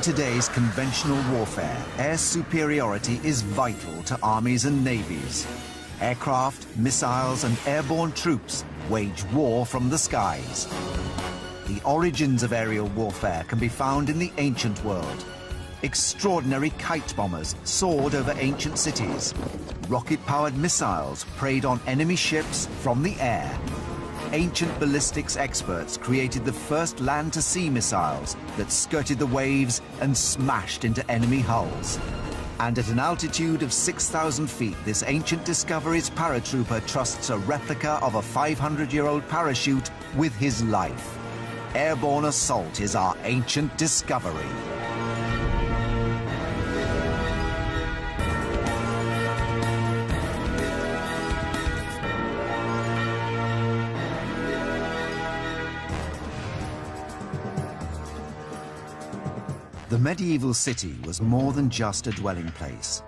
today's conventional warfare, air superiority is vital to armies and navies. Aircraft, missiles, and airborne troops wage war from the skies. The origins of aerial warfare can be found in the ancient world. Extraordinary kite bombers soared over ancient cities. Rocket-powered missiles preyed on enemy ships from the air. Ancient ballistics experts created the first land-to-sea missiles that skirted the waves and smashed into enemy hulls. And at an altitude of 6,000 feet, this ancient discovery's paratrooper trusts a replica of a 500-year-old parachute with his life. Airborne assault is our ancient discovery. The medieval city was more than just a dwelling place.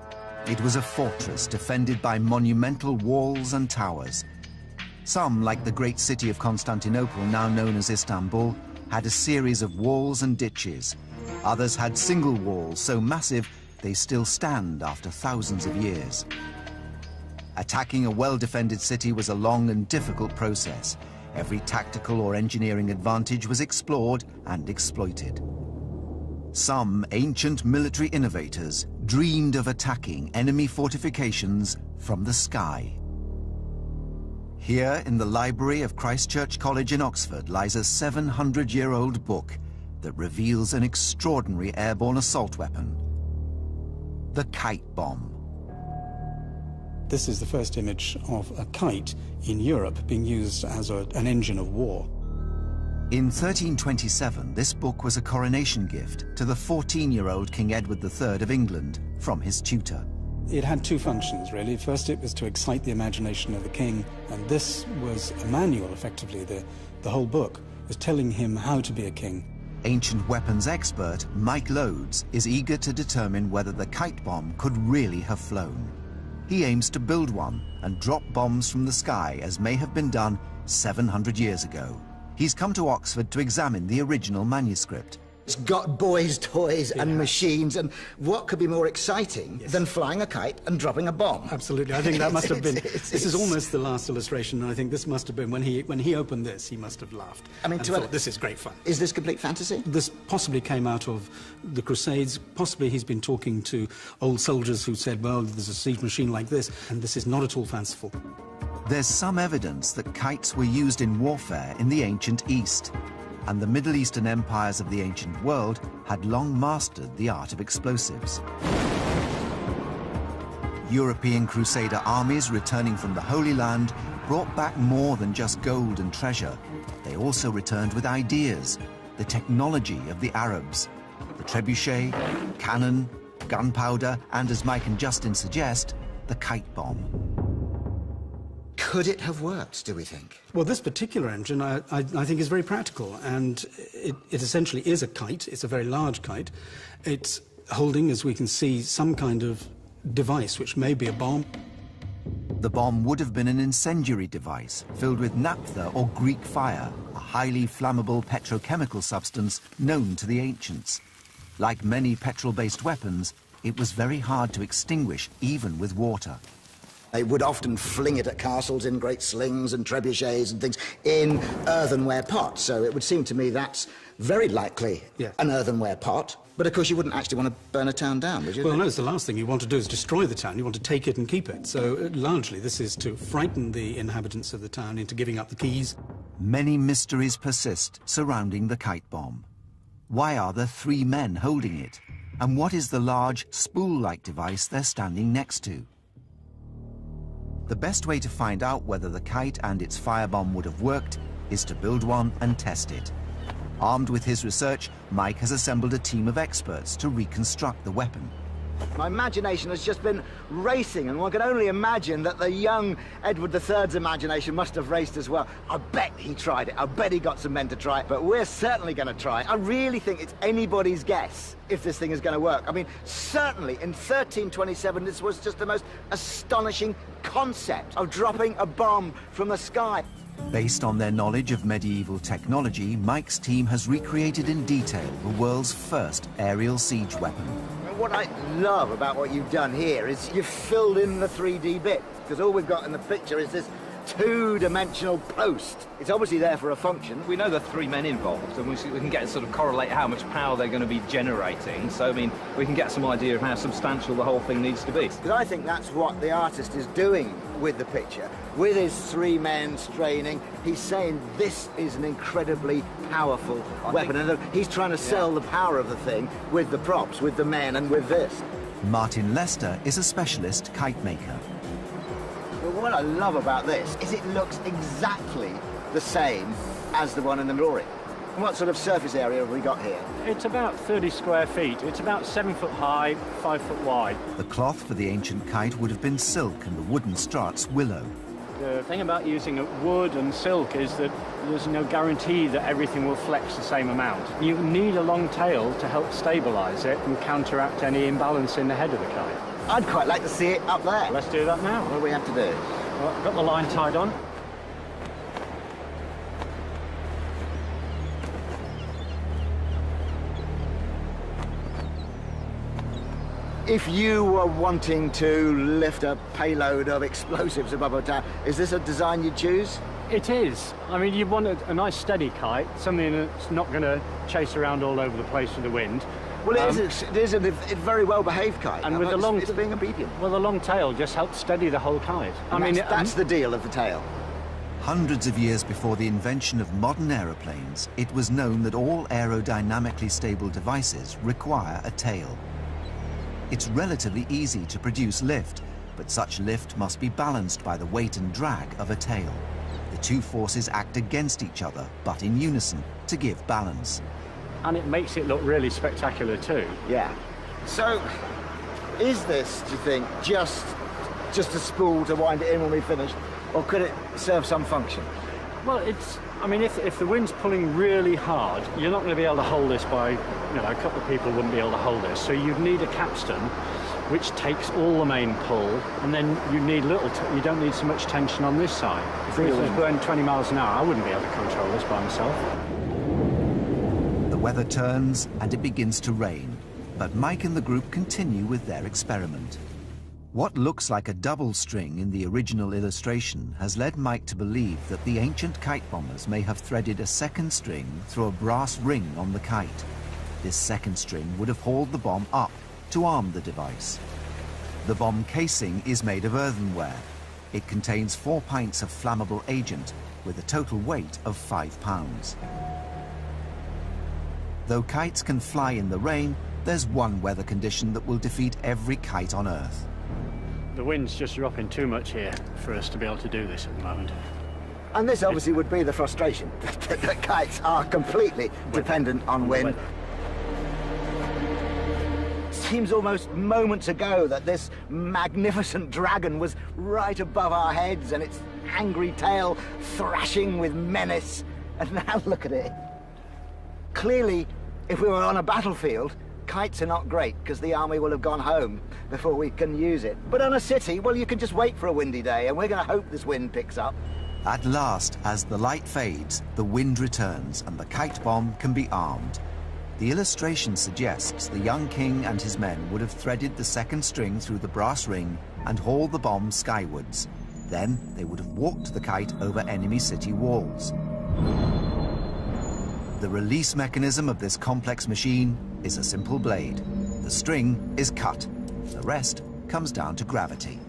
It was a fortress defended by monumental walls and towers. Some, like the great city of Constantinople, now known as Istanbul, had a series of walls and ditches. Others had single walls so massive they still stand after thousands of years. Attacking a well-defended city was a long and difficult process. Every tactical or engineering advantage was explored and exploited. Some ancient military innovators dreamed of attacking enemy fortifications from the sky. Here in the library of Christ Church College in Oxford lies a 700-year-old book that reveals an extraordinary airborne assault weapon, the kite bomb. This is the first image of a kite in Europe being used as an engine of war. In 1327, this book was a coronation gift to the 14-year-old King Edward III of England from his tutor. It had two functions, really. First, it was to excite the imagination of the king, and this was a manual, effectively. The whole book was telling him how to be a king. Ancient weapons expert Mike Loades is eager to determine whether the kite bomb could really have flown. He aims to build one and drop bombs from the sky, as may have been done 700 years ago. He's come to Oxford to examine the original manuscript. It's got boys' toys and machines, and what could be more exciting than flying a kite and dropping a bomb? Absolutely. I think that must have been... This is almost the last illustration, and I think this must have been... When he opened this, he must have laughed. I mean, and thought, this is great fun. Is this complete fantasy? This possibly came out of the Crusades. Possibly he's been talking to old soldiers who said, well, there's a siege machine like this, and this is not at all fanciful. There's some evidence that kites were used in warfare in the ancient East, and the Middle Eastern empires of the ancient world had long mastered the art of explosives. European Crusader armies returning from the Holy Land brought back more than just gold and treasure. They also returned with ideas, the technology of the Arabs, the trebuchet, cannon, gunpowder, and, as Mike and Justin suggest, the kite bomb. Could it have worked, do we think? Well, this particular engine, I think, is very practical, and it essentially is a kite. It's a very large kite. It's holding, as we can see, some kind of device, which may be a bomb. The bomb would have been an incendiary device filled with naphtha or Greek fire, a highly flammable petrochemical substance known to the ancients. Like many petrol-based weapons, it was very hard to extinguish, even with water. They would often fling it at castles in great slings and trebuchets and things in earthenware pots. So it would seem to me that's very likely an earthenware pot. But of course you wouldn't actually want to burn a town down, would you? Well, no, it's the last thing you want to do is destroy the town. You want to take it and keep it. So largely this is to frighten the inhabitants of the town into giving up the keys. Many mysteries persist surrounding the kite bomb. Why are there 3 men holding it? And what is the large spool-like device they're standing next to? The best way to find out whether the kite and its firebomb would have worked is to build one and test it. Armed with his research, Mike has assembled a team of experts to reconstruct the weapon. My imagination has just been racing, and one can only imagine that the young Edward III's imagination must have raced as well. I bet he tried it. I bet he got some men to try it, but we're certainly going to try it. I really think it's anybody's guess if this thing is going to work. I mean, certainly in 1327, this was just the most astonishing concept of dropping a bomb from the sky. Based on their knowledge of medieval technology, Mike's team has recreated in detail the world's first aerial siege weapon. What I love about what you've done here is you've filled in the 3D bit, because all we've got in the picture is this two-dimensional post. It's obviously there for a function. We know there are 3 men involved, and we can get sort of correlate how much power they're going to be generating. So, I mean, we can get some idea of how substantial the whole thing needs to be. Because I think that's what the artist is doing with the picture. With his 3 men straining, he's saying this is an incredibly powerful weapon. And he's trying to sell the power of the thing with the props, with the men, and with this. Martin Lester is a specialist kite maker. But what I love about this is it looks exactly the same as the one in the drawing. What sort of surface area have we got here? It's about 30 square feet. It's about 7 foot high, 5 foot wide. The cloth for the ancient kite would have been silk and the wooden struts willow. The thing about using wood and silk is that there's no guarantee that everything will flex the same amount. You need a long tail to help stabilise it and counteract any imbalance in the head of the kite. I'd quite like to see it up there. Let's do that now. What do we have to do? Well, I've got the line tied on. If you were wanting to lift a payload of explosives above a town, is this a design you'd choose? It is. I mean, you want a nice steady kite, something that's not going to chase around all over the place with the wind. Well, it is a very well-behaved kite. And with the long... It's being obedient. Well, the long tail just helps steady the whole kite. That's the deal of the tail. Hundreds of years before the invention of modern aeroplanes, it was known that all aerodynamically stable devices require a tail. It's relatively easy to produce lift, but such lift must be balanced by the weight and drag of a tail. The two forces act against each other, but in unison, to give balance. And it makes it look really spectacular too. Yeah. So, is this, do you think, just a spool to wind it in when we finish, or could it serve some function? Well, I mean, if the wind's pulling really hard, you're not going to be able to hold this by, a couple of people wouldn't be able to hold this. So you'd need a capstan, which takes all the main pull, and then you need you don't need so much tension on this side. If it was burning 20 miles an hour, I wouldn't be able to control this by myself. The weather turns and it begins to rain, but Mike and the group continue with their experiment. What looks like a double string in the original illustration has led Mike to believe that the ancient kite bombers may have threaded a second string through a brass ring on the kite. This second string would have hauled the bomb up to arm the device. The bomb casing is made of earthenware. It contains 4 pints of flammable agent with a total weight of 5 pounds. Though kites can fly in the rain, there's one weather condition that will defeat every kite on Earth. The wind's just dropping too much here for us to be able to do this at the moment. And this obviously would be the frustration. The kites are completely dependent on wind. Seems almost moments ago that this magnificent dragon was right above our heads and its angry tail thrashing with menace. And now look at it. Clearly, if we were on a battlefield, kites are not great because the army will have gone home before we can use it. But on a city, well, you can just wait for a windy day, and we're going to hope this wind picks up. At last, as the light fades, the wind returns and the kite bomb can be armed. The illustration suggests the young king and his men would have threaded the second string through the brass ring and hauled the bomb skywards. Then they would have walked the kite over enemy city walls. The release mechanism of this complex machine is a simple blade. The string is cut. The rest comes down to gravity.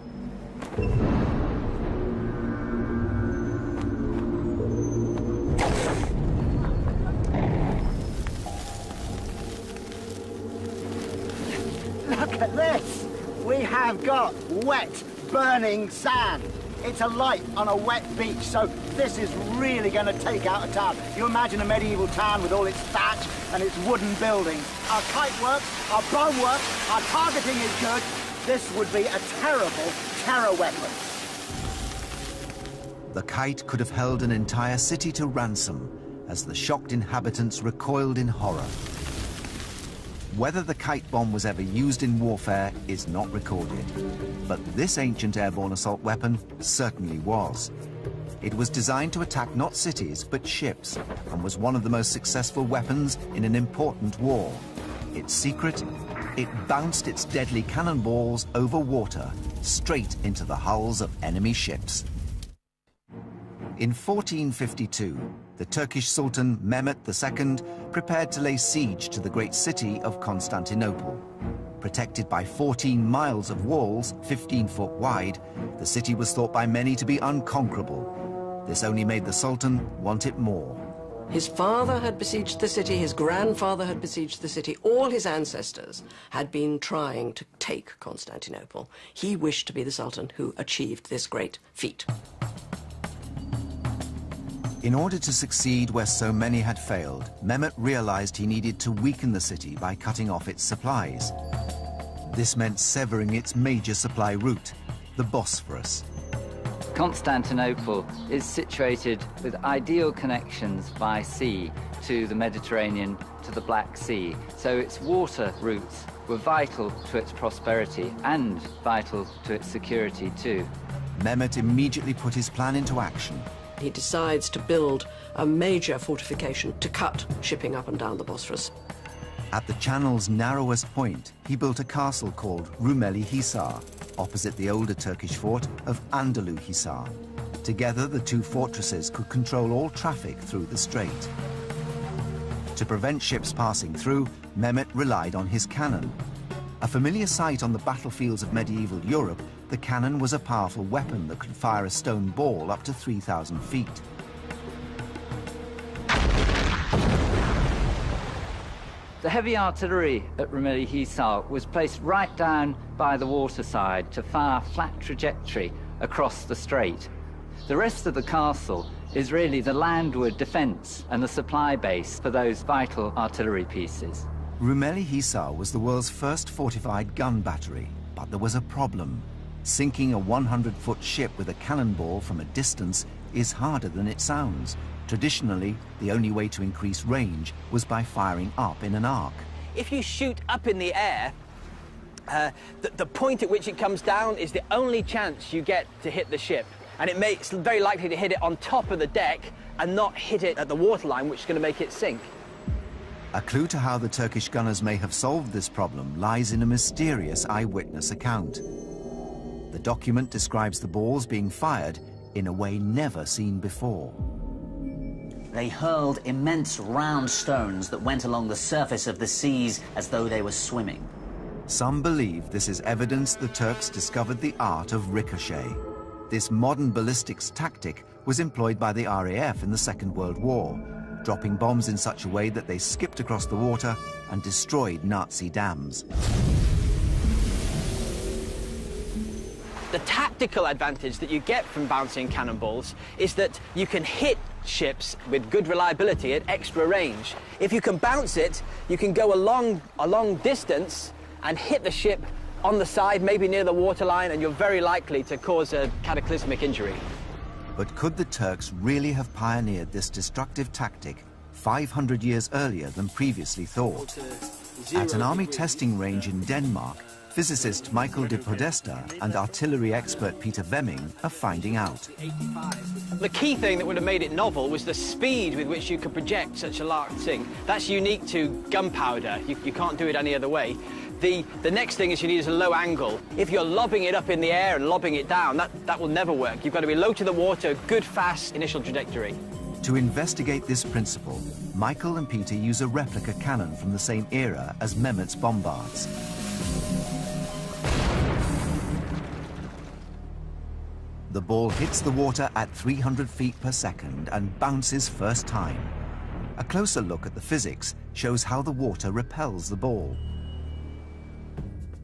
Look at this! We have got wet, burning sand. It's a light on a wet beach, so this is really going to take out a town. You imagine a medieval town with all its thatch and its wooden buildings. Our kite works, our bomb works, our targeting is good. This would be a terrible terror weapon. The kite could have held an entire city to ransom as the shocked inhabitants recoiled in horror. Whether the kite bomb was ever used in warfare is not recorded, but this ancient airborne assault weapon certainly was. It was designed to attack not cities, but ships, and was one of the most successful weapons in an important war. Its secret? It bounced its deadly cannonballs over water, straight into the hulls of enemy ships. In 1452, the Turkish Sultan Mehmet II prepared to lay siege to the great city of Constantinople. Protected by 14 miles of walls, 15 foot wide, the city was thought by many to be unconquerable. This only made the Sultan want it more. His father had besieged the city, his grandfather had besieged the city, all his ancestors had been trying to take Constantinople. He wished to be the Sultan who achieved this great feat. In order to succeed where so many had failed, Mehmet realized he needed to weaken the city by cutting off its supplies. This meant severing its major supply route, the Bosphorus. Constantinople is situated with ideal connections by sea to the Mediterranean, to the Black Sea. So its water routes were vital to its prosperity and vital to its security too. Mehmet immediately put his plan into action. He decides to build a major fortification to cut shipping up and down the Bosphorus. At the channel's narrowest point, he built a castle called Rumeli Hisar, opposite the older Turkish fort of Andalu Hisar. Together, the two fortresses could control all traffic through the strait. To prevent ships passing through, Mehmet relied on his cannon. A familiar sight on the battlefields of medieval Europe, the cannon was a powerful weapon that could fire a stone ball up to 3,000 feet. The heavy artillery at Rumeli Hisar was placed right down by the waterside to fire a flat trajectory across the strait. The rest of the castle is really the landward defence and the supply base for those vital artillery pieces. Rumeli Hisar was the world's first fortified gun battery, but there was a problem. Sinking a 100-foot ship with a cannonball from a distance is harder than it sounds. Traditionally, the only way to increase range was by firing up in an arc. If you shoot up in the air, the point at which it comes down is the only chance you get to hit the ship. And it's very likely to hit it on top of the deck and not hit it at the waterline, which is going to make it sink. A clue to how the Turkish gunners may have solved this problem lies in a mysterious eyewitness account. The document describes the balls being fired in a way never seen before. They hurled immense round stones that went along the surface of the seas as though they were swimming. Some believe this is evidence the Turks discovered the art of ricochet. This modern ballistics tactic was employed by the RAF in the Second World War, dropping bombs in such a way that they skipped across the water and destroyed Nazi dams. The tactical advantage that you get from bouncing cannonballs is that you can hit ships with good reliability at extra range. If you can bounce it, you can go a long distance and hit the ship on the side, maybe near the waterline, and you're very likely to cause a cataclysmic injury. But could the Turks really have pioneered this destructive tactic 500 years earlier than previously thought? At an army testing range in Denmark, physicist Michael de Podesta and artillery expert Peter Vemming are finding out. The key thing that would have made it novel was the speed with which you could project such a large thing. That's unique to gunpowder. You can't do it any other way. The next thing is you need a low angle. If you're lobbing it up in the air and lobbing it down, that will never work. You've got to be low to the water, good, fast initial trajectory. To investigate this principle, Michael and Peter use a replica cannon from the same era as Mehmet's bombards. The ball hits the water at 300 feet per second and bounces first time. A closer look at the physics shows how the water repels the ball.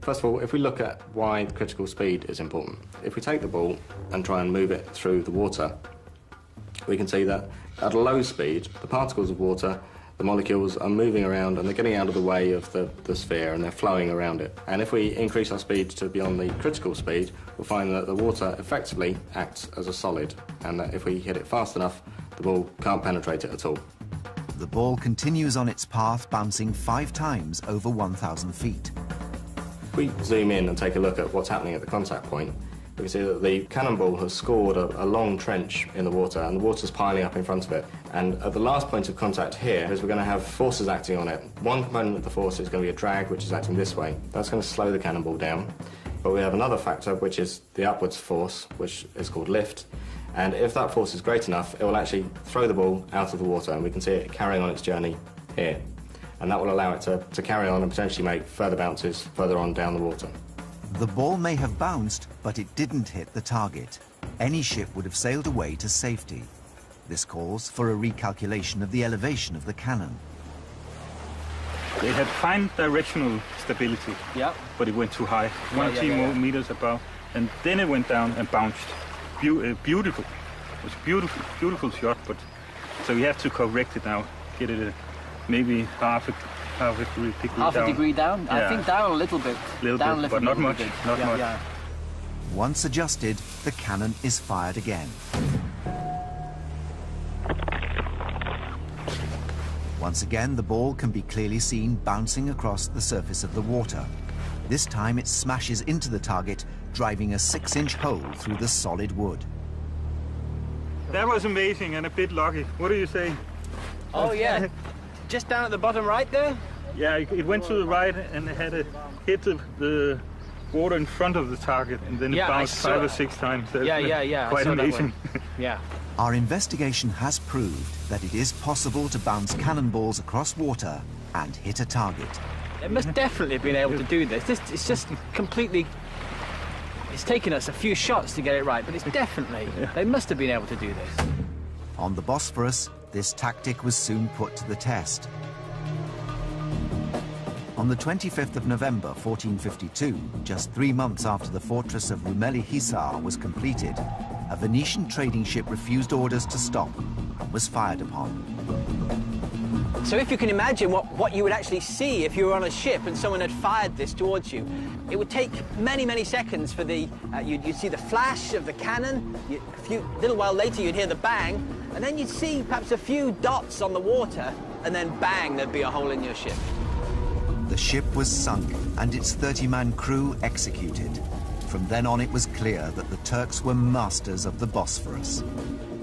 First of all, if we look at why the critical speed is important, if we take the ball and try and move it through the water, we can see that at a low speed, the particles of water, the molecules are moving around and they're getting out of the way of the sphere and they're flowing around it. And if we increase our speed to beyond the critical speed, we'll find that the water effectively acts as a solid, and that if we hit it fast enough, the ball can't penetrate it at all. The ball continues on its path, bouncing 5 times over 1,000 feet. If we zoom in and take a look at what's happening at the contact point, We can see that the cannonball has scored a long trench in the water, and the water's piling up in front of it. And at the last point of contact here is we're going to have forces acting on it. One component of the force is going to be a drag, which is acting this way. That's going to slow the cannonball down. But we have another factor, which is the upwards force, which is called lift. And if that force is great enough, it will actually throw the ball out of the water, and we can see it carrying on its journey here. And that will allow it to carry on and potentially make further bounces further on down the water. The ball may have bounced, but it didn't hit the target. Any ship would have sailed away to safety. This calls for a recalculation of the elevation of the cannon. They had fine directional stability, but it went too high, 1 or 2 more meters above, and then it went down and bounced. Beautiful. It was a beautiful shot, but so we have to correct it now, get it maybe half a degree down. Half a degree down? Yeah. I think down a little bit. But not much. Not much. Yeah. Once adjusted, the cannon is fired again. Once again, the ball can be clearly seen bouncing across the surface of the water. This time it smashes into the target, driving a 6-inch hole through the solid wood. That was amazing and a bit lucky. What do you say? Oh, yeah. Just down at the bottom right there? Yeah, it went to the right and it had hit the water in front of the target, and then it bounced 5 or 6 times. That's I quite saw amazing. Yeah. Our investigation has proved that it is possible to bounce cannonballs across water and hit a target. They must definitely have been able to do this. It's just completely... It's taken us a few shots to get it right, but it's definitely... They must have been able to do this. On the Bosphorus, this tactic was soon put to the test. On the 25th of November 1452, just 3 months after the fortress of Rumeli Hisar was completed, a Venetian trading ship refused orders to stop and was fired upon. So if you can imagine what you would actually see if you were on a ship and someone had fired this towards you, it would take many, many seconds for the... you'd see the flash of the cannon, a little while later you'd hear the bang, and then you'd see perhaps a few dots on the water, and then bang, there'd be a hole in your ship. The ship was sunk and its 30-man crew executed. From then on, it was clear that the Turks were masters of the Bosphorus.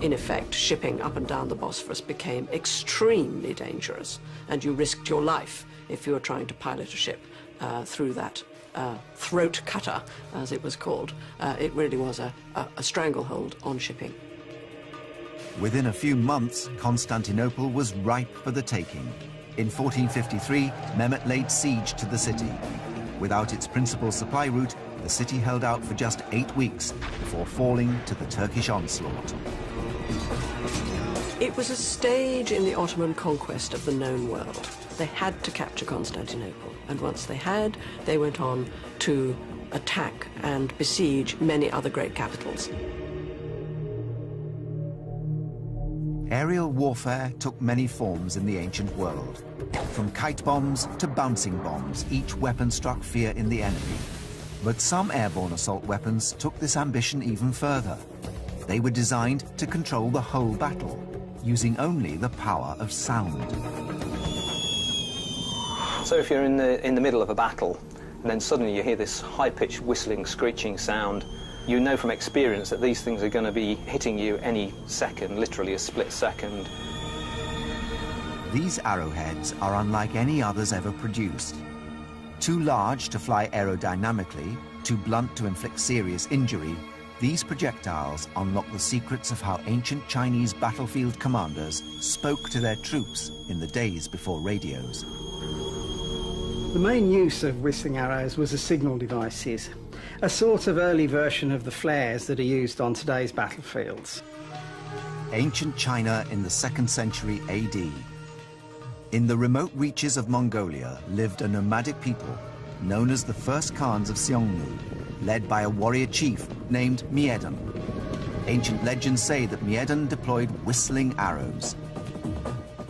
In effect, shipping up and down the Bosphorus became extremely dangerous, and you risked your life if you were trying to pilot a ship through that throat cutter, as it was called. It really was a stranglehold on shipping. Within a few months, Constantinople was ripe for the taking. In 1453, Mehmet laid siege to the city. Without its principal supply route, the city held out for just 8 weeks before falling to the Turkish onslaught. It was a stage in the Ottoman conquest of the known world. They had to capture Constantinople, and once they had, they went on to attack and besiege many other great capitals. Aerial warfare took many forms in the ancient world. From kite bombs to bouncing bombs, each weapon struck fear in the enemy. But some airborne assault weapons took this ambition even further. They were designed to control the whole battle, using only the power of sound. So if you're in the middle of a battle, and then suddenly you hear this high-pitched whistling, screeching sound, you know from experience that these things are going to be hitting you any second, literally a split second. These arrowheads are unlike any others ever produced. Too large to fly aerodynamically, too blunt to inflict serious injury, these projectiles unlock the secrets of how ancient Chinese battlefield commanders spoke to their troops in the days before radios. The main use of whistling arrows was as signal devices, a sort of early version of the flares that are used on today's battlefields. Ancient China in the 2nd century AD. In the remote reaches of Mongolia lived a nomadic people known as the first Khans of Xiongnu, led by a warrior chief named Miedan. Ancient legends say that Miedan deployed whistling arrows.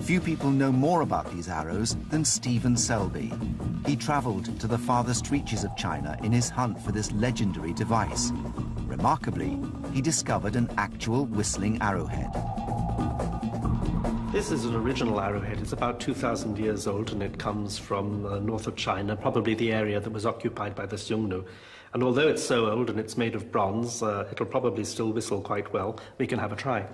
Few people know more about these arrows than Stephen Selby. He traveled to the farthest reaches of China in his hunt for this legendary device. Remarkably, he discovered an actual whistling arrowhead. This is an original arrowhead. It's about 2,000 years old, and it comes from north of China, probably the area that was occupied by the Xiongnu. And although it's so old and it's made of bronze, it'll probably still whistle quite well. We can have a try.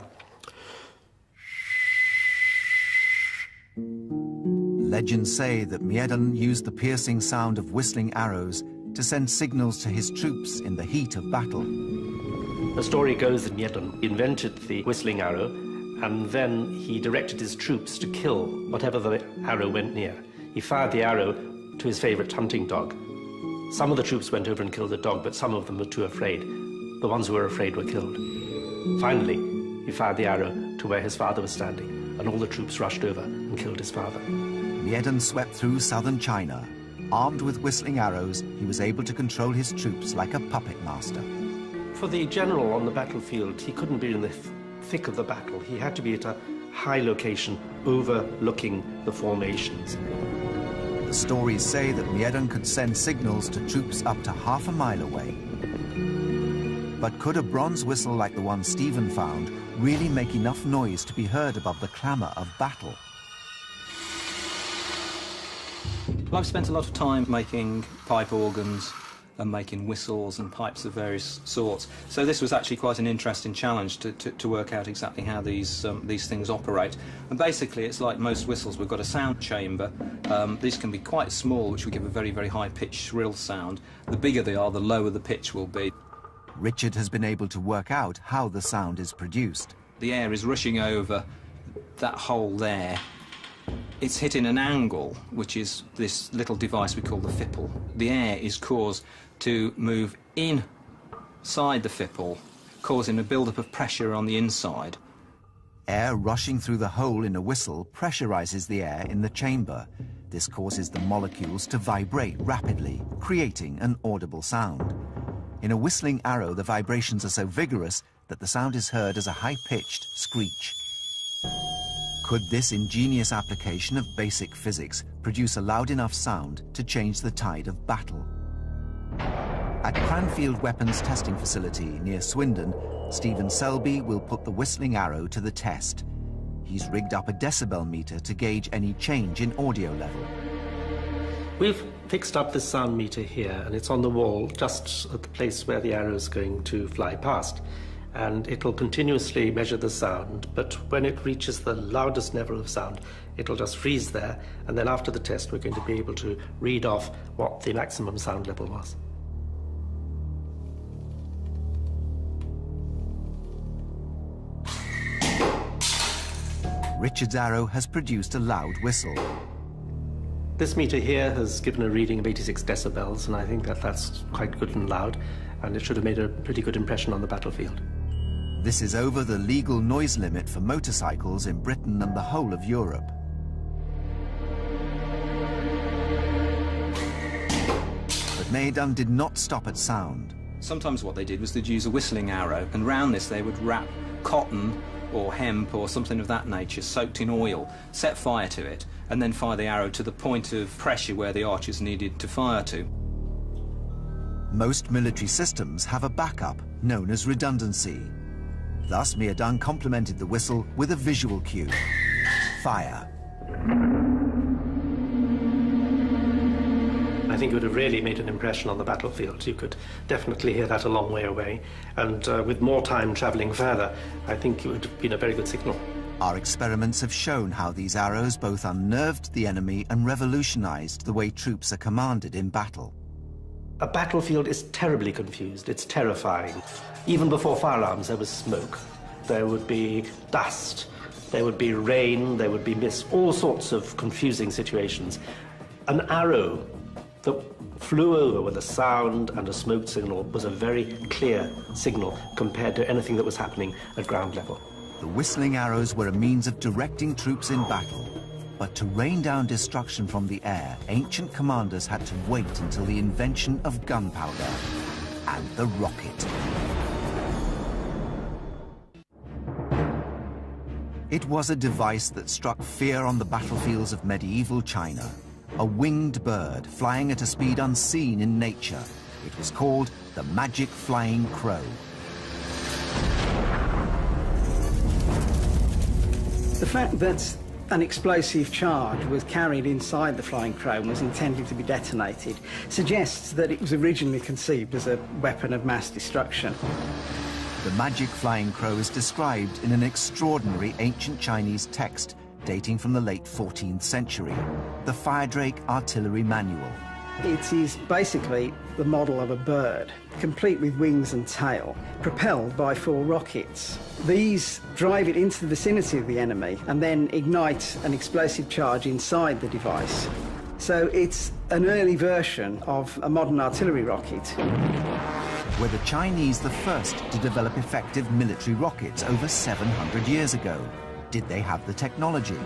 Legends say that Miedan used the piercing sound of whistling arrows to send signals to his troops in the heat of battle. The story goes that Miedan invented the whistling arrow, and then he directed his troops to kill whatever the arrow went near. He fired the arrow to his favorite hunting dog. Some of the troops went over and killed the dog, but some of them were too afraid. The ones who were afraid were killed. Finally, he fired the arrow to where his father was standing, and all the troops rushed over and killed his father. Miedan swept through southern China. Armed with whistling arrows, he was able to control his troops like a puppet master. For the general on the battlefield, he couldn't be in the thick of the battle. He had to be at a high location, overlooking the formations. The stories say that Miedan could send signals to troops up to half a mile away. But could a bronze whistle like the one Stephen found really make enough noise to be heard above the clamour of battle? Well, I've spent a lot of time making pipe organs and making whistles and pipes of various sorts. So this was actually quite an interesting challenge to work out exactly how these things operate. And basically, it's like most whistles. We've got a sound chamber. These can be quite small, which will give a very, very high-pitched shrill sound. The bigger they are, the lower the pitch will be. Richard has been able to work out how the sound is produced. The air is rushing over that hole there. It's hitting an angle, which is this little device we call the fipple. The air is caused to move inside the fipple, causing a build-up of pressure on the inside. Air rushing through the hole in a whistle pressurizes the air in the chamber. This causes the molecules to vibrate rapidly, creating an audible sound. In a whistling arrow, the vibrations are so vigorous that the sound is heard as a high-pitched screech. Could this ingenious application of basic physics produce a loud enough sound to change the tide of battle? At Cranfield Weapons Testing Facility near Swindon, Stephen Selby will put the whistling arrow to the test. He's rigged up a decibel meter to gauge any change in audio level. We've fixed up this sound meter here, and it's on the wall just at the place where the arrow is going to fly past. And it'll continuously measure the sound, but when it reaches the loudest level of sound, it'll just freeze there, and then after the test we're going to be able to read off what the maximum sound level was. Richard's arrow has produced a loud whistle. This meter here has given a reading of 86 decibels, and I think that's quite good and loud, and it should have made a pretty good impression on the battlefield. This is over the legal noise limit for motorcycles in Britain and the whole of Europe. But Miedan did not stop at sound. Sometimes what they did was they'd use a whistling arrow, and round this they would wrap cotton or hemp or something of that nature soaked in oil, set fire to it, and then fire the arrow to the point of pressure where the archers needed to fire to. Most military systems have a backup known as redundancy. Thus, Miedan complemented the whistle with a visual cue: fire. I think it would have really made an impression on the battlefield. You could definitely hear that a long way away, and with more time travelling further, I think it would have been a very good signal. Our experiments have shown how these arrows both unnerved the enemy and revolutionized the way troops are commanded in battle. A battlefield is terribly confused. It's terrifying. Even before firearms, there was smoke. There would be dust. There would be rain. There would be mist. All sorts of confusing situations. An arrow that flew over with a sound and a smoke signal was a very clear signal compared to anything that was happening at ground level. The whistling arrows were a means of directing troops in battle. But to rain down destruction from the air, ancient commanders had to wait until the invention of gunpowder and the rocket. It was a device that struck fear on the battlefields of medieval China. A winged bird flying at a speed unseen in nature. It was called the Magic Flying Crow. The The fact that an explosive charge was carried inside the flying crow and was intended to be detonated suggests that it was originally conceived as a weapon of mass destruction. The magic flying crow is described in an extraordinary ancient Chinese text dating from the late 14th century, the Fire Drake Artillery Manual. It is basically the model of a bird, complete with wings and tail, propelled by 4 rockets. These drive it into the vicinity of the enemy and then ignite an explosive charge inside the device. So it's an early version of a modern artillery rocket. Were the Chinese the first to develop effective military rockets over 700 years ago? Did they have the technology?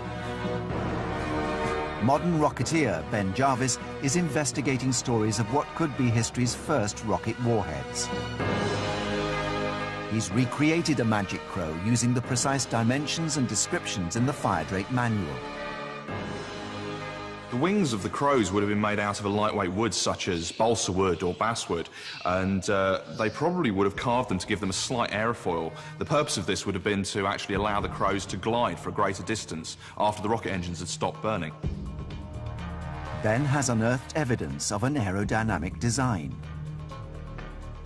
Modern rocketeer Ben Jarvis is investigating stories of what could be history's first rocket warheads. He's recreated a magic crow using the precise dimensions and descriptions in the Fire Drake Manual. The wings of the crows would have been made out of a lightweight wood such as balsa wood or basswood, and they probably would have carved them to give them a slight aerofoil. The purpose of this would have been to actually allow the crows to glide for a greater distance after the rocket engines had stopped burning. Ben has unearthed evidence of an aerodynamic design.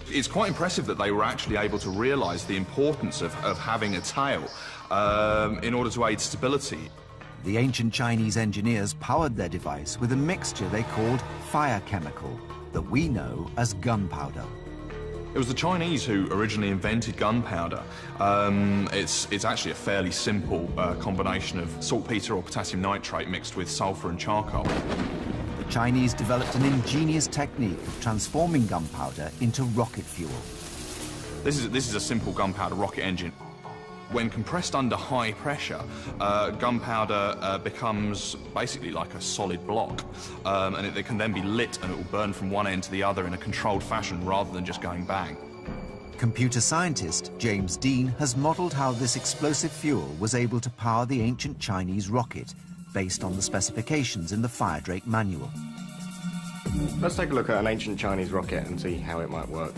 It's quite impressive that they were actually able to realise the importance of having a tail in order to aid stability. The ancient Chinese engineers powered their device with a mixture they called fire chemical, that we know as gunpowder. It was the Chinese who originally invented gunpowder. It's actually a fairly simple combination of saltpeter or potassium nitrate mixed with sulphur and charcoal. The Chinese developed an ingenious technique of transforming gunpowder into rocket fuel. This is a simple gunpowder rocket engine. When compressed under high pressure, gunpowder becomes basically like a solid block, and it can then be lit and it will burn from one end to the other in a controlled fashion rather than just going bang. Computer scientist James Dean has modelled how this explosive fuel was able to power the ancient Chinese rocket, based on the specifications in the Fire Drake Manual. Let's take a look at an ancient Chinese rocket and see how it might work.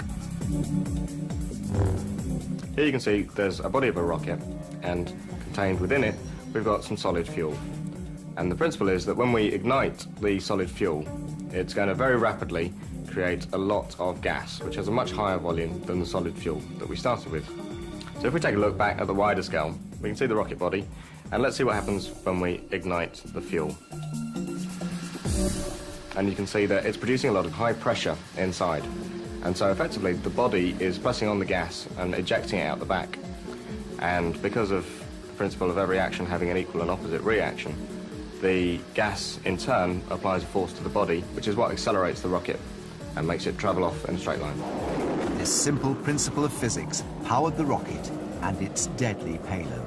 Here you can see there's a body of a rocket, and contained within it we've got some solid fuel. And the principle is that when we ignite the solid fuel, it's going to very rapidly create a lot of gas, which has a much higher volume than the solid fuel that we started with. So if we take a look back at the wider scale, we can see the rocket body, and let's see what happens when we ignite the fuel. And you can see that it's producing a lot of high pressure inside. And so effectively the body is pressing on the gas and ejecting it out the back. And because of the principle of every action having an equal and opposite reaction, the gas in turn applies a force to the body, which is what accelerates the rocket and makes it travel off in a straight line. This simple principle of physics powered the rocket and its deadly payload.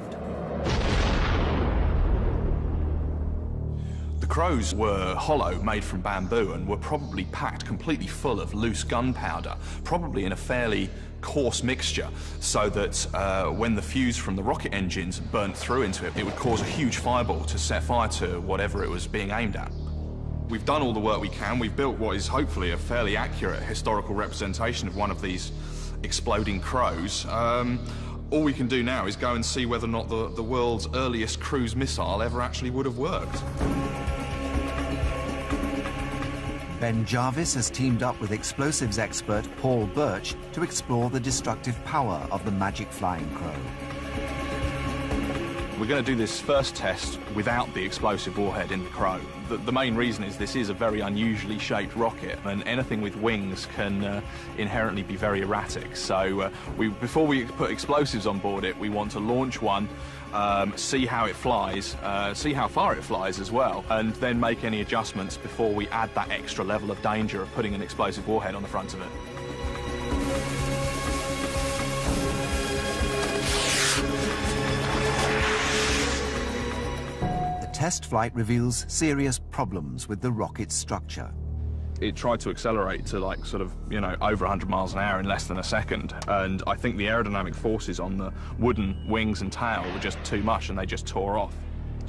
The crows were hollow, made from bamboo, and were probably packed completely full of loose gunpowder, probably in a fairly coarse mixture, so that when the fuse from the rocket engines burnt through into it, it would cause a huge fireball to set fire to whatever it was being aimed at. We've done all the work we can. We've built what is hopefully a fairly accurate historical representation of one of these exploding crows. All we can do now is go and see whether or not the world's earliest cruise missile ever actually would have worked. Ben Jarvis has teamed up with explosives expert Paul Birch to explore the destructive power of the magic flying crow. We're going to do this first test without the explosive warhead in the crow. The main reason is this is a very unusually shaped rocket, and anything with wings can inherently be very erratic. So before we put explosives on board it, we want to launch one, see how it flies, see how far it flies as well, and then make any adjustments before we add that extra level of danger of putting an explosive warhead on the front of it. Test flight reveals serious problems with the rocket's structure. It tried to accelerate to like sort of, you know, over 100 miles an hour in less than a second, and I think the aerodynamic forces on the wooden wings and tail were just too much and they just tore off.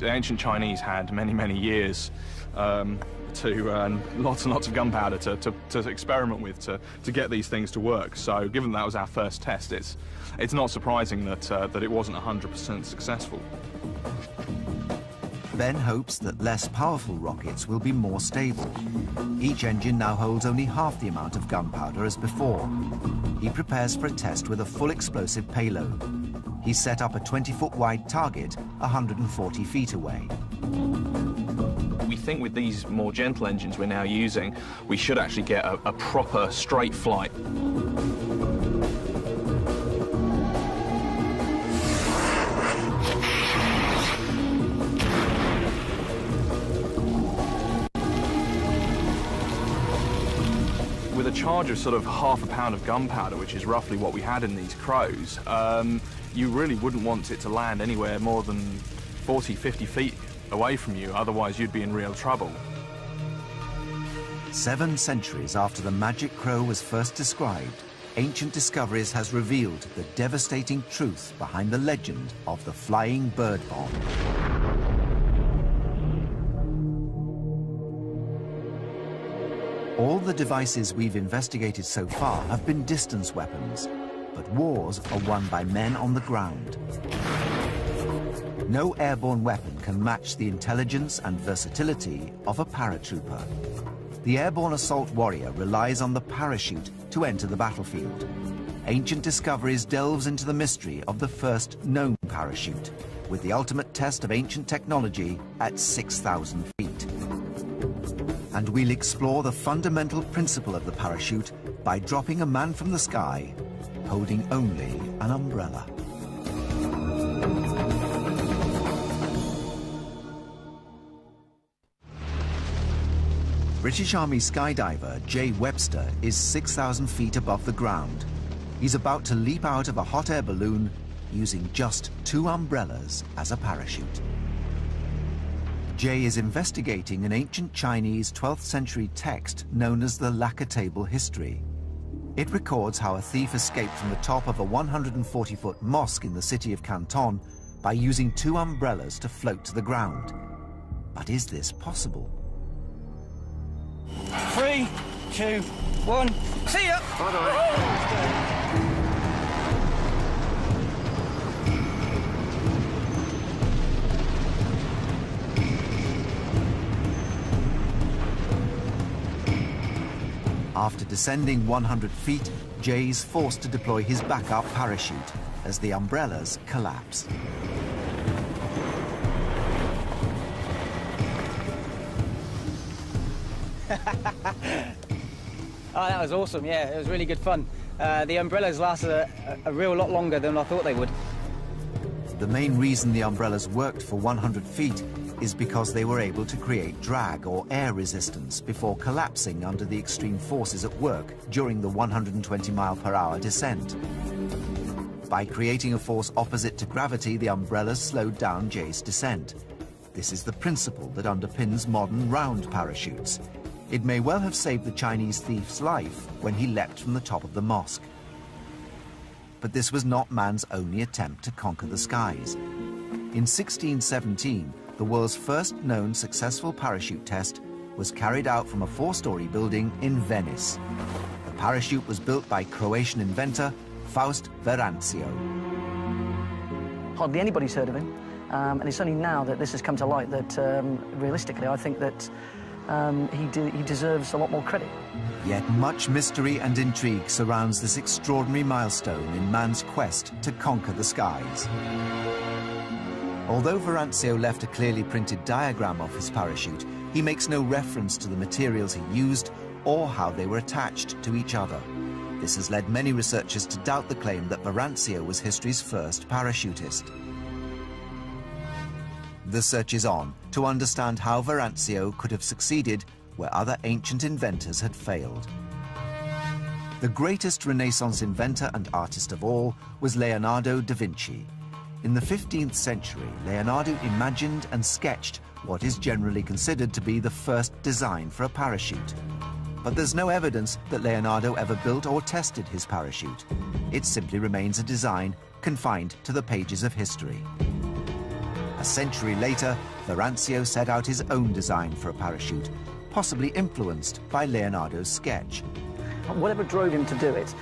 The ancient Chinese had many, many years lots and lots of gunpowder to experiment with to get these things to work. So given that was our first test, it's not surprising that it wasn't 100% successful. Ben hopes that less powerful rockets will be more stable. Each engine now holds only half the amount of gunpowder as before. He prepares for a test with a full explosive payload. He's set up a 20-foot wide target 140 feet away. We think with these more gentle engines we're now using, we should actually get a proper straight flight. With a charge of sort of half a pound of gunpowder, which is roughly what we had in these Crows, you really wouldn't want it to land anywhere more than 40, 50 feet away from you, otherwise you'd be in real trouble. 7 centuries after the magic crow was first described, Ancient Discoveries has revealed the devastating truth behind the legend of the flying bird bomb. All the devices we've investigated so far have been distance weapons, but wars are won by men on the ground. No airborne weapon can match the intelligence and versatility of a paratrooper. The airborne assault warrior relies on the parachute to enter the battlefield. Ancient Discoveries delves into the mystery of the first known parachute, with the ultimate test of ancient technology at 6,000 feet. And we'll explore the fundamental principle of the parachute by dropping a man from the sky, holding only an umbrella. British Army skydiver Jay Webster is 6,000 feet above the ground. He's about to leap out of a hot air balloon using just 2 umbrellas as a parachute. Jay is investigating an ancient Chinese 12th century text known as the Lacquer Table History. It records how a thief escaped from the top of a 140-foot mosque in the city of Canton by using 2 umbrellas to float to the ground. But is this possible? 3, 2, 1, see ya! Bye-bye. After descending 100 feet, Jay's forced to deploy his backup parachute as the umbrellas collapse. Oh, that was awesome, yeah, it was really good fun. The umbrellas lasted a real lot longer than I thought they would. The main reason the umbrellas worked for 100 feet is because they were able to create drag or air resistance before collapsing under the extreme forces at work during the 120-mile-per-hour descent. By creating a force opposite to gravity, the umbrellas slowed down Jay's descent. This is the principle that underpins modern round parachutes. It may well have saved the Chinese thief's life when he leapt from the top of the mosque. But this was not man's only attempt to conquer the skies. In 1617, the world's first known successful parachute test was carried out from a 4-story building in Venice. The parachute was built by Croatian inventor Faust Verancio. Hardly anybody's heard of him, and it's only now that this has come to light that, realistically, I think that he deserves a lot more credit. Yet much mystery and intrigue surrounds this extraordinary milestone in man's quest to conquer the skies. Although Verancio left a clearly printed diagram of his parachute, he makes no reference to the materials he used or how they were attached to each other. This has led many researchers to doubt the claim that Verancio was history's first parachutist. The search is on to understand how Verancio could have succeeded where other ancient inventors had failed. The greatest Renaissance inventor and artist of all was Leonardo da Vinci. In the 15th century, Leonardo imagined and sketched what is generally considered to be the first design for a parachute. But there's no evidence that Leonardo ever built or tested his parachute. It simply remains a design confined to the pages of history. A century later, Verancio set out his own design for a parachute, possibly influenced by Leonardo's sketch. Whatever drove him to do it,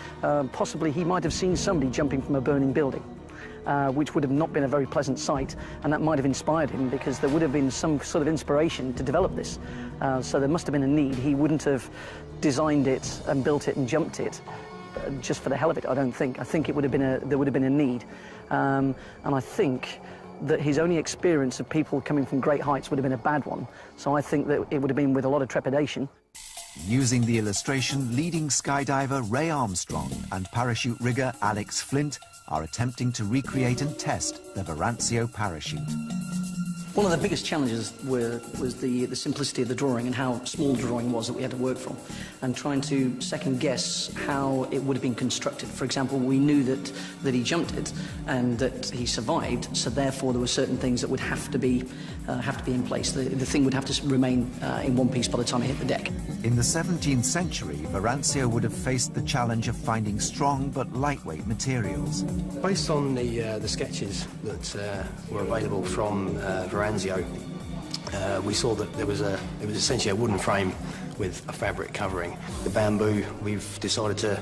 possibly he might have seen somebody jumping from a burning building, which would have not been a very pleasant sight, and that might have inspired him because there would have been some sort of inspiration to develop this. So there must have been a need. He wouldn't have designed it and built it and jumped it just for the hell of it, I don't think. I think it would have been there would have been a need. And I think that his only experience of people coming from great heights would have been a bad one. So I think that it would have been with a lot of trepidation. Using the illustration, leading skydiver Ray Armstrong and parachute rigger Alex Flint are attempting to recreate and test the Verancio parachute. One of the biggest challenges was the simplicity of the drawing and how small the drawing was that we had to work from, and trying to second guess how it would have been constructed. For example, we knew that he jumped it and that he survived, so therefore there were certain things that would have to be in place. The thing would have to remain in one piece by the time it hit the deck. In the 17th century, Verancio would have faced the challenge of finding strong but lightweight materials. Based on the sketches that were available from Verancio, we saw that it was essentially a wooden frame with a fabric covering. The bamboo, we've decided to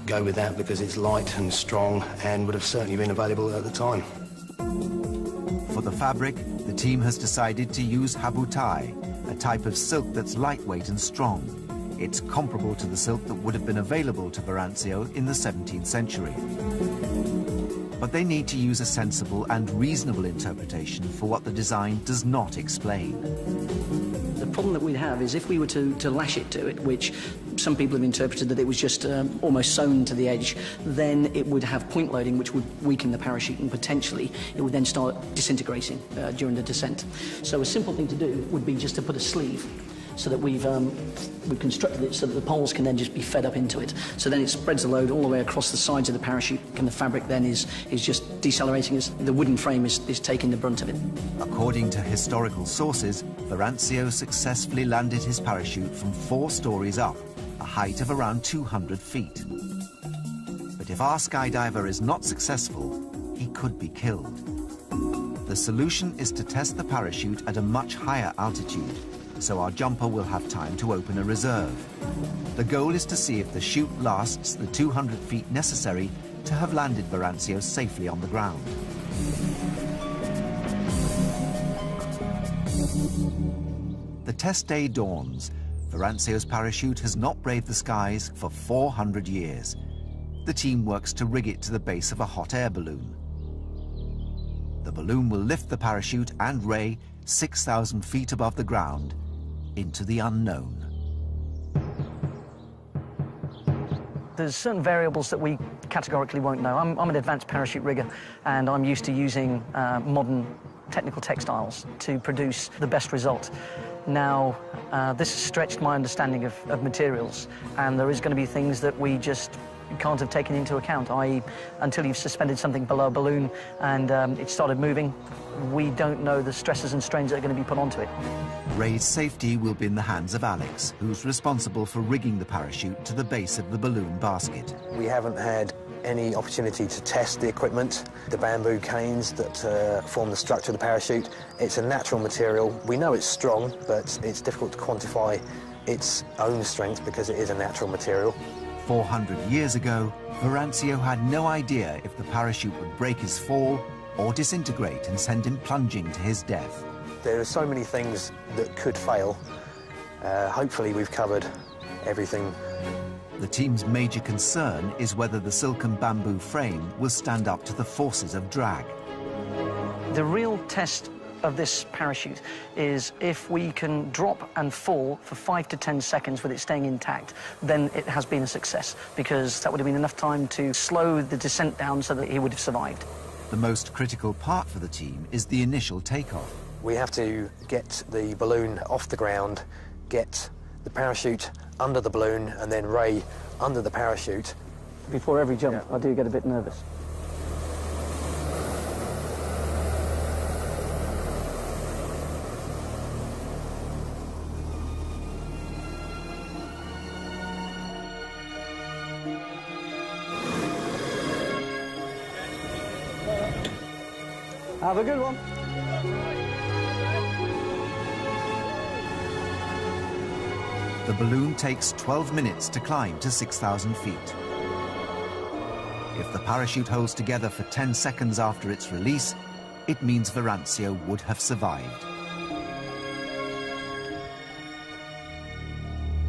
go with that because it's light and strong and would have certainly been available at the time. For the fabric, the team has decided to use habutai, a type of silk that's lightweight and strong. It's comparable to the silk that would have been available to Verancio in the 17th century. But they need to use a sensible and reasonable interpretation for what the design does not explain. The problem that we'd have is if we were to lash it to it, which some people have interpreted that it was just almost sewn to the edge, then it would have point loading, which would weaken the parachute, and potentially it would then start disintegrating during the descent. So a simple thing to do would be just to put a sleeve, so that we've constructed it so that the poles can then just be fed up into it. So then it spreads the load all the way across the sides of the parachute, and the fabric then is just decelerating as the wooden frame is taking the brunt of it. According to historical sources, Verancio successfully landed his parachute from 4 stories up, a height of around 200 feet. But if our skydiver is not successful, he could be killed. The solution is to test the parachute at a much higher altitude, so our jumper will have time to open a reserve. The goal is to see if the chute lasts the 200 feet necessary to have landed Verancio safely on the ground. The test day dawns. Verancio's parachute has not braved the skies for 400 years. The team works to rig it to the base of a hot air balloon. The balloon will lift the parachute and Ray 6,000 feet above the ground into the unknown. There's certain variables that we categorically won't know. I'm an advanced parachute rigger, and I'm used to using modern technical textiles to produce the best result. Now, this has stretched my understanding of materials, and there is going to be things that we just can't have taken into account, i.e. until you've suspended something below a balloon and it started moving, we don't know the stresses and strains that are going to be put onto it. Ray's safety will be in the hands of Alex, who's responsible for rigging the parachute to the base of the balloon basket. We haven't had any opportunity to test the equipment, the bamboo canes that form the structure of the parachute. It's a natural material. We know it's strong, but it's difficult to quantify its own strength because it is a natural material. 400 years ago, Verancio had no idea if the parachute would break his fall or disintegrate and send him plunging to his death. There are so many things that could fail. Hopefully we've covered everything. The team's major concern is whether the silken bamboo frame will stand up to the forces of drag. The real test of this parachute is if we can drop and fall for 5 to 10 seconds with it staying intact, then it has been a success, because that would have been enough time to slow the descent down so that he would have survived. The most critical part for the team is the initial takeoff. We have to get the balloon off the ground, get the parachute under the balloon, and then Ray under the parachute. Before every jump, I do get a bit nervous. Have a good one. The balloon takes 12 minutes to climb to 6,000 feet. If the parachute holds together for 10 seconds after its release, it means Verancio would have survived.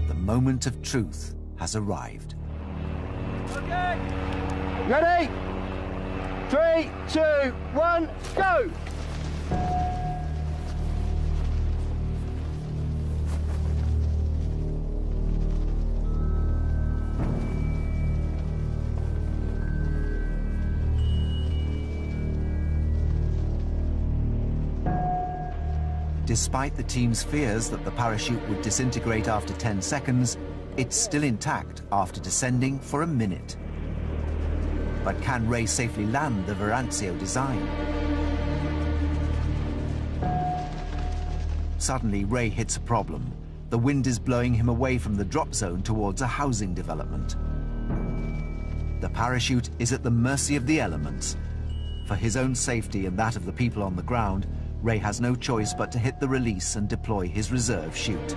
The moment of truth has arrived. Okay. Ready? 3, 2, 1, go! Despite the team's fears that the parachute would disintegrate after 10 seconds, it's still intact after descending for a minute. But can Ray safely land the Verancio design? Suddenly, Ray hits a problem. The wind is blowing him away from the drop zone towards a housing development. The parachute is at the mercy of the elements. For his own safety and that of the people on the ground, Ray has no choice but to hit the release and deploy his reserve chute.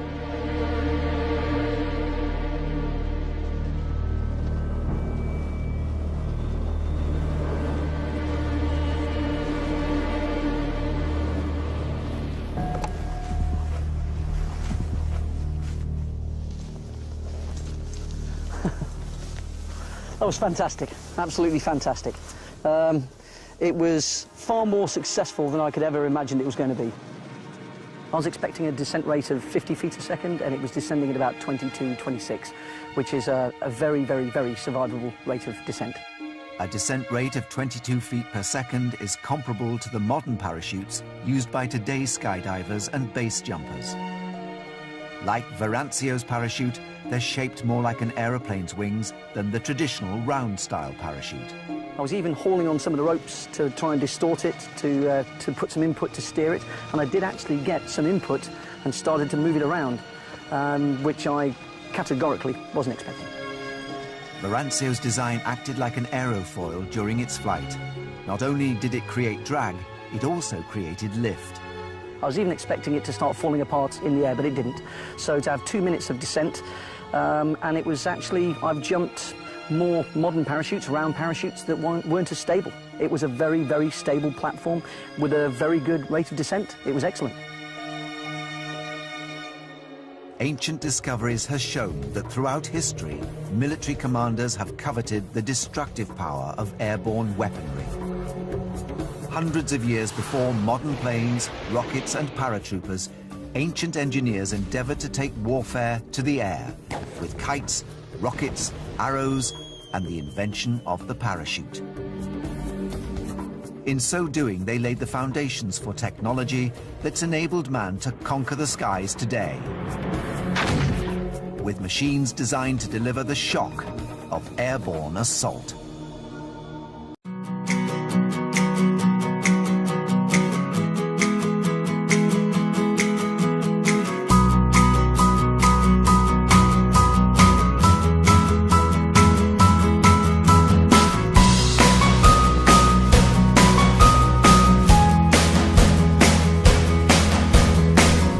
That was fantastic, absolutely fantastic. It was far more successful than I could ever imagine it was going to be. I was expecting a descent rate of 50 feet a second, and it was descending at about 22, 26, which is a very, very, very survivable rate of descent. A descent rate of 22 feet per second is comparable to the modern parachutes used by today's skydivers and base jumpers. Like Verancio's parachute, they're shaped more like an aeroplane's wings than the traditional round-style parachute. I was even hauling on some of the ropes to try and distort it, to put some input to steer it, and I did actually get some input and started to move it around, which I categorically wasn't expecting. Verancio's design acted like an aerofoil during its flight. Not only did it create drag, it also created lift. I was even expecting it to start falling apart in the air, but it didn't. So to have 2 minutes of descent, and it was actually, I've jumped more modern parachutes, round parachutes, that weren't as stable. It was a very, very stable platform with a very good rate of descent. It was excellent. Ancient Discoveries has shown that throughout history, military commanders have coveted the destructive power of airborne weaponry. Hundreds of years before modern planes, rockets and paratroopers, ancient engineers endeavored to take warfare to the air with kites, rockets, arrows, and the invention of the parachute. In so doing, they laid the foundations for technology that's enabled man to conquer the skies today, with machines designed to deliver the shock of airborne assault.